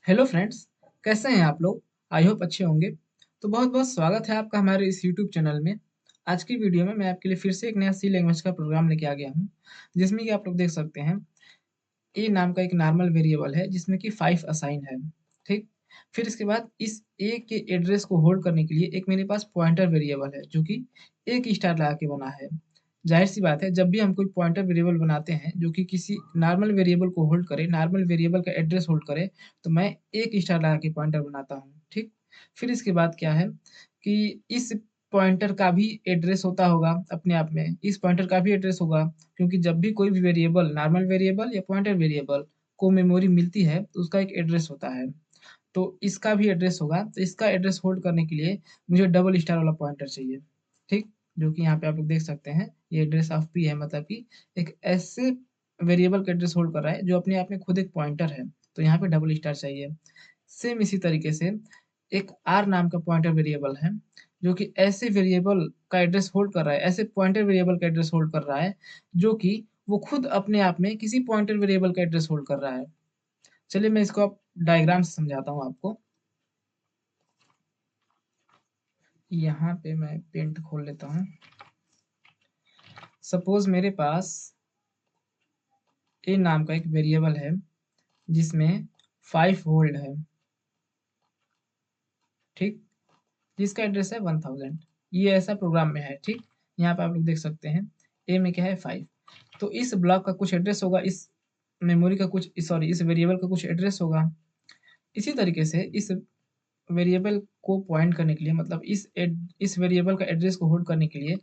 Hello friends, कैसे हैं आप लोग? आई होप अच्छे होंगे। तो बहुत-बहुत स्वागत है आपका हमारे इस यूट्यूब चैनल में। आज की वीडियो में मैं आपके लिए फिर से एक नया सी लैंग्वेज का प्रोग्राम लेके आ गया हूँ, जिसमें कि आप लोग देख सकते हैं, ए नाम का एक नॉर्मल वेरिएबल है जिसमें कि 5 असाइन है, ठीक? फिर इसके बाद इस ए के एड्रेस को होल्ड करने के लिए एक मेरे पास पॉइंटर वेरिएबल है, जो कि 1 स्टार लगा के बना है। ज़ाहिर-सी बात है, जब भी हम कोई पॉइंटर वेरिएबल बनाते हैं, जो कि किसी नॉर्मल वेरिएबल को होल्ड करे, नॉर्मल वेरिएबल का एड्रेस होल्ड करे, तो मैं 1 स्टार लगा के पॉइंटर बनाता हूँ, ठीक? फिर इसके बाद क्या है कि इस पॉइंटर का भी एड्रेस होता होगा अपने आप में, इस पॉइंटर का भी एड्रेस होगा, क्योंकि जब भी कोई भी वेरिएबल, नॉर्मल वेरिएबल या पॉइंटर वेरिएबल को मेमोरी मिलती है, तो उसका एक एड्रेस होता है। तो इसका भी एड्रेस होगा, तो इसका एड्रेस होल्ड करने के लिए मुझे डबल स्टार वाला पॉइंटर चाहिए, ठीक? जो कि यहाँ पे आप लोग देख सकते हैं, ये एड्रेस ऑफ पी है, मतलब कि एक ऐसे वेरिएबल का एड्रेस होल्ड कर रहा है, जो अपने आप में खुद एक पॉइंटर है, तो यहाँ पे डबल स्टार चाहिए। सेम इसी तरीके से एक आर नाम का पॉइंटर वेरिएबल है, जो कि ऐसे वेरिएबल का एड्रेस होल्ड कर रहा है, ऐसे पॉइंटर वेरिएबल का एड्रेस होल्ड कर रहा है, जो कि वो खुद अपने आप में किसी पॉइंटर वेरिएबल का एड्रेस होल्ड कर रहा है। चलिए मैं इसको अब डायग्राम से समझाता हूँ आपको। यहाँ पे मैं पेंट खोल लेता हूँ। सपोज मेरे पास ए नाम का एक वेरिएबल है, जिसमें 5 होल्ड है, ठीक? जिसका एड्रेस है 1000। ये ऐसा प्रोग्राम में है, ठीक? यहाँ पे आप लोग देख सकते हैं, ए में क्या है 5। तो इस ब्लॉक का कुछ एड्रेस होगा, इस मेमोरी का कुछ, सॉरी, इस वेरिएबल का कुछ एड्रेस होगा। इसी तरीके से इस वेरिएबल को पॉइंट करने के लिए, मतलब इस वेरिएबल का एड्रेस को होल्ड करने के लिए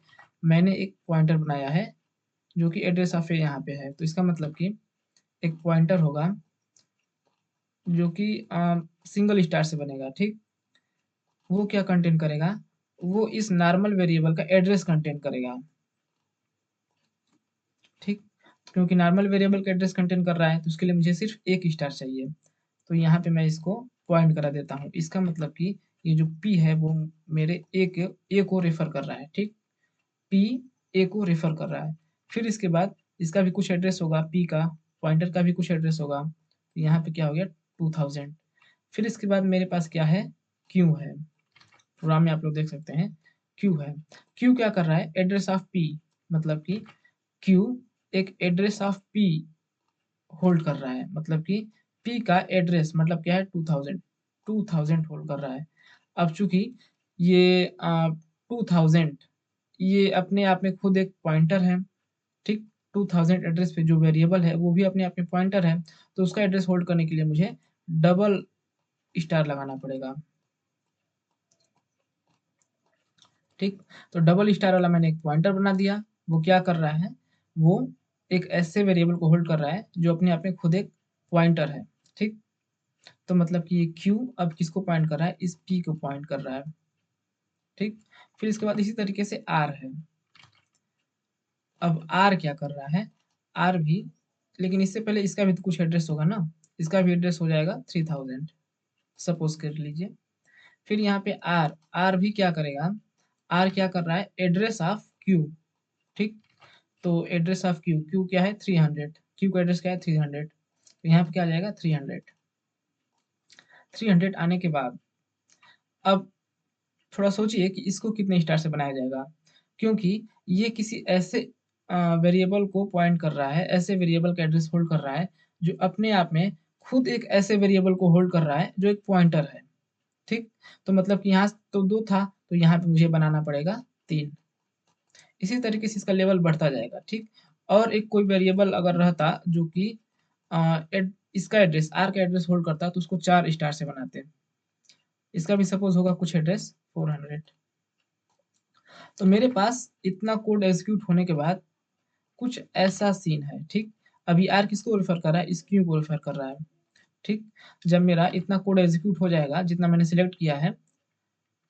मैंने एक पॉइंटर बनाया है, जो कि एड्रेस ऑफ ए यहाँ पे है। तो इसका मतलब कि एक पॉइंटर होगा, जो कि सिंगल स्टार से बनेगा, ठीक? वो क्या कंटेन करेगा? वो इस नॉर्मल वेरिएबल का एड्रेस कंटेन करेगा, ठीक? क्योंकि नॉर्मल वेरिएबल का एड्रेस कंटेन कर रहा है, तो उसके लिए मुझे सिर्फ 1 स्टार चाहिए। तो यहाँ पे मैं इसको पॉइंट करा देता हूँ। इसका मतलब कि ये जो P है, वो मेरे ए को रेफर कर रहा है, ठीक? P ए को रेफर कर रहा है। फिर इसके बाद इसका भी कुछ एड्रेस होगा, P का, पॉइंटर का भी कुछ एड्रेस होगा। तो यहाँ पे क्या हो गया 2000। फिर इसके बाद मेरे पास क्या है, Q है। प्रोग्राम में आप लोग देख सकते हैं, Q है। Q क्या कर रहा है, एड्रेस ऑफ P, मतलब कि Q एक एड्रेस ऑफ P होल्ड कर रहा है, मतलब कि P का एड्रेस मतलब क्या है 2000 होल्ड कर रहा है। अब चूंकि ये 2000 ये अपने आप में खुद एक पॉइंटर है, ठीक? 2000 एड्रेस पे जो वेरिएबल है, वो भी अपने आप में पॉइंटर है, तो उसका एड्रेस होल्ड करने के लिए मुझे डबल स्टार लगाना पड़ेगा, ठीक? तो डबल स्टार वाला मैंने एक पॉइंटर बना दिया। वो क्या कर रहा है, वो एक ऐसे वेरिएबल को होल्ड कर रहा है, जो अपने आप में खुद एक पॉइंटर है, ठीक? तो मतलब कि ये Q अब किसको पॉइंट कर रहा है, इस P को पॉइंट कर रहा है, ठीक? फिर इसके बाद इसी तरीके से R है। अब R क्या कर रहा है, R भी, लेकिन इससे पहले इसका भी तो कुछ एड्रेस होगा ना, इसका भी एड्रेस हो जाएगा 3000, सपोज कर लीजिए। फिर यहाँ पे R भी क्या करेगा, R क्या कर रहा है, एड्रेस ऑफ Q, ठीक? तो एड्रेस ऑफ Q क्या है 300, Q का एड्रेस क्या है 300, तो यहाँ पे क्या आ जाएगा 300 आने के बाद अब थोड़ा सोचिए कि इसको कितने स्टार से बनाया जाएगा, क्योंकि ये किसी ऐसे वेरिएबल को पॉइंट कर रहा है, ऐसे वेरिएबल का एड्रेस होल्ड कर रहा है, जो अपने आप में खुद एक ऐसे वेरिएबल को होल्ड कर रहा है, जो एक पॉइंटर है, ठीक? तो मतलब कि यहाँ तो 2 था, तो यहाँ पे मुझे बनाना पड़ेगा 3। इसी तरीके से इसका लेवल बढ़ता जाएगा, ठीक? और एक कोई वेरिएबल अगर रहता, जो कि इसका एड्रेस, आर का एड्रेस होल्ड करता, तो उसको 4 स्टार से बनाते। इसका भी सपोज होगा कुछ एड्रेस 400। तो मेरे पास इतना कोड एग्जीक्यूट होने के बाद कुछ ऐसा सीन है, ठीक? अभी आर किसको रेफर कर रहा है, इस क्यू को रेफर कर रहा है, ठीक? जब मेरा इतना कोड एग्जीक्यूट हो जाएगा, जितना मैंने सिलेक्ट किया है,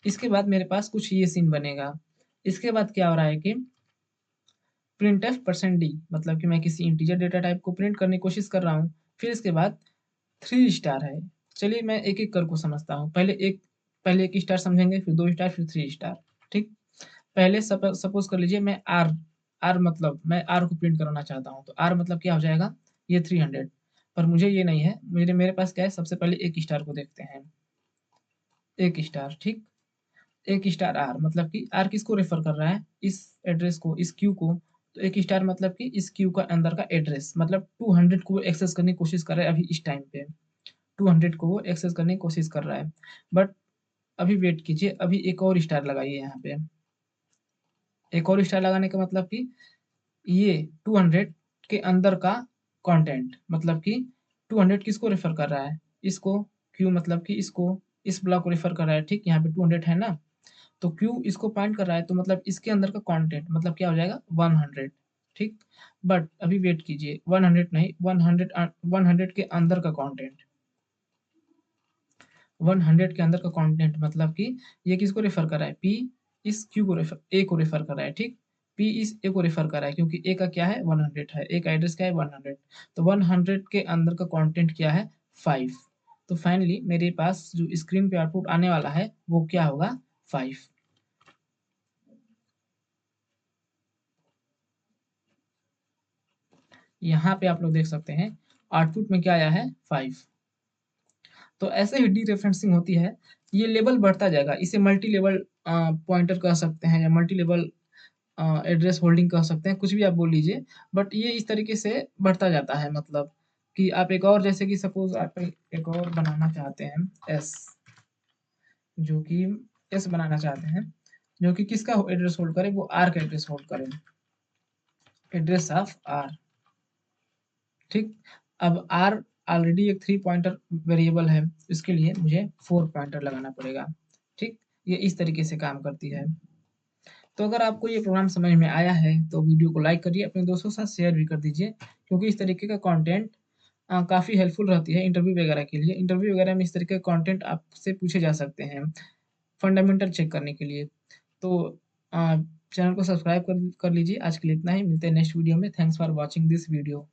इसके बाद मेरे पास कुछ ये सीन बनेगा। इसके बाद क्या हो रहा है कि printf%d, मतलब कि मैं किसी इंटीजर डेटा टाइप को प्रिंट करने की कोशिश कर रहा हूँ। फिर इसके बाद 3 स्टार है। चलिए मैं एक-एक कर को समझता हूँ। पहले 1 स्टार समझेंगे, फिर 2 स्टार, फिर 3 स्टार, ठीक? पहले सपोज कर लीजिए मैं आर, मतलब मैं आर को प्रिंट कराना चाहता हूँ, तो आर मतलब क्या हो जाएगा, ये 300। पर मुझे ये नहीं है, मेरे पास क्या है, सबसे पहले एक स्टार को देखते हैं। एक स्टार, ठीक। एक स्टार आर मतलब कि आर किसको रेफर कर रहा है, इस एड्रेस को, इस क्यू को। तो एक स्टार मतलब कि इस क्यू का अंदर का एड्रेस, मतलब 200 को एक्सेस करने की कोशिश कर रहा है अभी इस टाइम पे। 200 को वो एक्सेस करने की कोशिश कर रहा है। बट अभी वेट कीजिए, अभी एक और स्टार लगाइए यहाँ पे। एक और स्टार लगाने का मतलब कि ये 200 के अंदर का कंटेंट, मतलब कि 200 किसको रेफर कर रहा है, इसको। क्यू मतलब कि इसको, इस ब्लॉक को रेफर कर रहा है, ठीक। यहाँ पे 200 है ना, तो क्यू इसको पॉइंट कर रहा है, तो मतलब इसके अंदर का कंटेंट मतलब क्या हो जाएगा, 100, ठीक। बट अभी वेट कीजिए, 100 नहीं, 100 के अंदर का कंटेंट, 100 के अंदर का कंटेंट मतलब कि ये किसको रेफर कर रहा है, पी इस क्यू को रेफर, ए को रेफर कर रहा है, ठीक। पी इस ए को रेफर कर रहा है, क्योंकि ए का क्या है, 100 है, ए का एड्रेस क्या है, 100। तो 100 के अंदर का कंटेंट क्या है, 5। तो फाइनली मेरे पास जो स्क्रीन पे आउटपुट आने वाला है वो क्या होगा, 5। यहाँ पे आप लोग देख सकते हैं आउटपुट में क्या आया है, 5। तो ऐसे ही डीरेफरेंसिंग होती है। ये लेवल बढ़ता जाएगा, इसे मल्टी लेवल पॉइंटर कह सकते हैं, या मल्टी लेवल एड्रेस होल्डिंग कह सकते हैं, कुछ भी आप बोल लीजिए। बट ये इस तरीके से बढ़ता जाता है, मतलब कि आप एक और, जैसे कि सपोज आप एक और बनाना चाहते हैं एस, जो कि एस बनाना चाहते हैं, जो कि किसका एड्रेस होल्ड करे, वो आर का एड्रेस होल्ड करे, एड्रेस ऑफ आर, ठीक। अब आर ऑलरेडी एक 3 पॉइंटर वेरिएबल है, इसके लिए मुझे 4 पॉइंटर लगाना पड़ेगा, ठीक। ये इस तरीके से काम करती है। तो अगर आपको ये प्रोग्राम समझ में आया है तो वीडियो को लाइक करिए, अपने दोस्तों के साथ शेयर भी कर दीजिए, क्योंकि इस तरीके का कंटेंट काफ़ी हेल्पफुल रहती है इंटरव्यू वगैरह के लिए। इंटरव्यू वगैरह में इस तरीके का कंटेंट आपसे पूछे जा सकते हैं, फंडामेंटल चेक करने के लिए। तो चैनल को सब्सक्राइब कर लीजिए। आज के लिए इतना ही, मिलते हैं नेक्स्ट वीडियो में। Thanks for watching this video.